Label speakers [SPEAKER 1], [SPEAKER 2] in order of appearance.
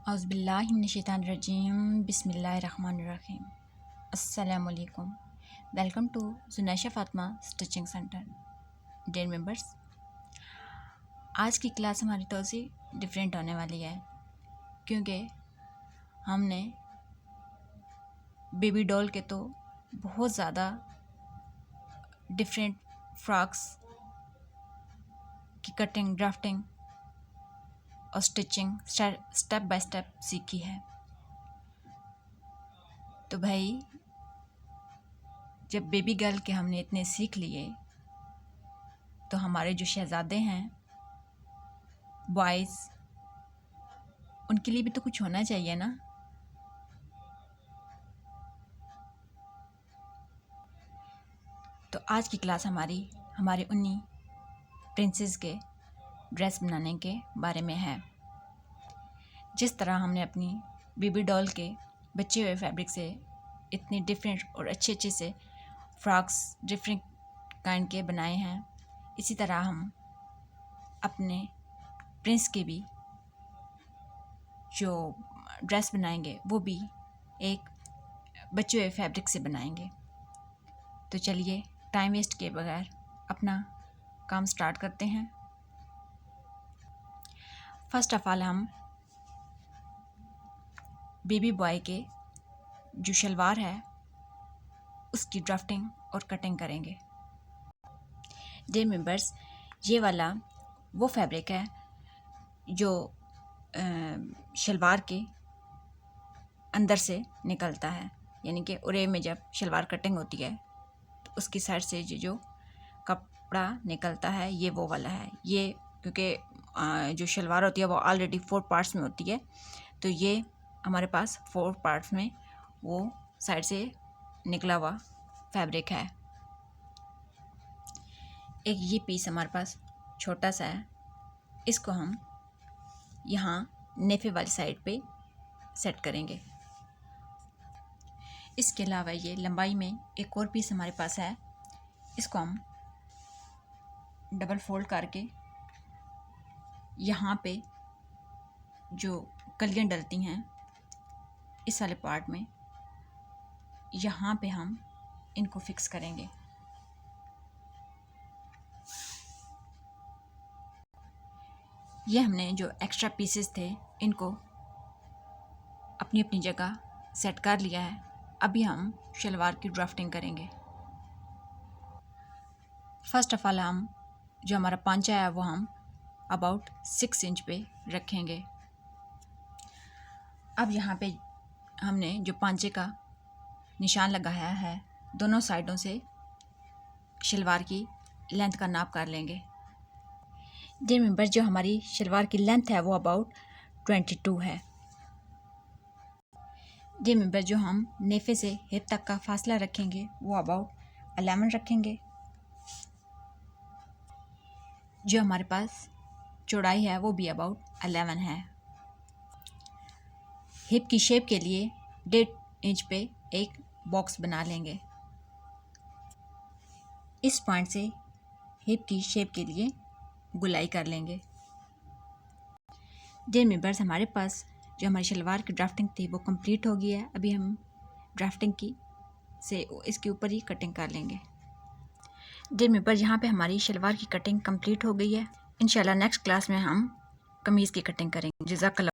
[SPEAKER 1] औज़ुबिल्लाहिमिनश्शैतानिर्रजीम बिस्मिल्लाहिर्रहमानिर्रहीम। अस्सलामुअलैकुम। Welcome to Junaisha Fatima stitching centre. Dear members, आज की क्लास हमारी थोड़ी सी डिफरेंट होने वाली है, क्योंकि हमने बेबी डॉल के तो बहुत ज़्यादा डिफरेंट फ्रॉक्स की कटिंग, ड्राफ्टिंग और स्टिचिंग स्टेप बाय स्टेप सीखी है। तो भाई, जब बेबी गर्ल के हमने इतने सीख लिए, तो हमारे जो शहज़ादे हैं, बॉयज़, उनके लिए भी तो कुछ होना चाहिए ना। तो आज की क्लास हमारे उन्हीं प्रिंसेस के ड्रेस बनाने के बारे में है। जिस तरह हमने अपनी बेबी डॉल के बचे हुए फैब्रिक से इतने डिफरेंट और अच्छे अच्छे से फ्रॉक्स डिफरेंट काइंड के बनाए हैं, इसी तरह हम अपने प्रिंस के भी जो ड्रेस बनाएंगे वो भी एक बचे हुए फैब्रिक से बनाएंगे। तो चलिए, टाइम वेस्ट किए बगैर अपना काम स्टार्ट करते हैं। फर्स्ट ऑफ ऑल हम बेबी बॉय के जो शलवार है उसकी ड्राफ्टिंग और कटिंग करेंगे। डियर मेंबर्स, ये वाला वो फैब्रिक है जो शलवार के अंदर से निकलता है, यानी कि उरे में जब शलवार कटिंग होती है तो उसकी साइड से जो कपड़ा निकलता है ये वो वाला है। ये क्योंकि जो शलवार होती है वो ऑलरेडी 4 पार्ट्स में होती है, तो ये हमारे पास 4 पार्ट्स में वो साइड से निकला हुआ फैब्रिक है। एक ये पीस हमारे पास छोटा सा है, इसको हम यहाँ नेफे वाली साइड पे सेट करेंगे। इसके अलावा ये लंबाई में एक और पीस हमारे पास है, इसको हम डबल फोल्ड करके यहाँ पे जो कलियाँ डलती हैं इस वाले पार्ट में, यहाँ पे हम इनको फिक्स करेंगे। ये हमने जो एक्स्ट्रा पीसेस थे इनको अपनी अपनी जगह सेट कर लिया है। अभी हम शलवार की ड्राफ्टिंग करेंगे। फर्स्ट ऑफ ऑल हम जो हमारा पांचा है वो हम अबाउट 6 इंच पे रखेंगे। अब यहाँ पे हमने जो पांचे का निशान लगाया है, दोनों साइडों से शलवार की लेंथ का नाप कर लेंगे। डियर मेंबर, जो हमारी शलवार की लेंथ है वो अबाउट 22 है। डियर मेंबर, जो हम नेफे से हिप तक का फासला रखेंगे वो अबाउट 11 रखेंगे। जो हमारे पास चौड़ाई है वो भी अबाउट 11 है। हिप की शेप के लिए 1.5 इंच पे एक बॉक्स बना लेंगे। इस पॉइंट से हिप की शेप के लिए गुलाई कर लेंगे। डियर मेंबर्स, हमारे पास जो हमारी शलवार की ड्राफ्टिंग थी वो कंप्लीट हो गई है। अभी हम ड्राफ्टिंग की से इसके ऊपर ही कटिंग कर लेंगे। डियर मेंबर्स, यहाँ पे हमारी शलवार की कटिंग कंप्लीट हो गई है। इंशाल्लाह नेक्स्ट क्लास में हम कमीज़ की कटिंग करेंगे। जज़ाकल्लाह।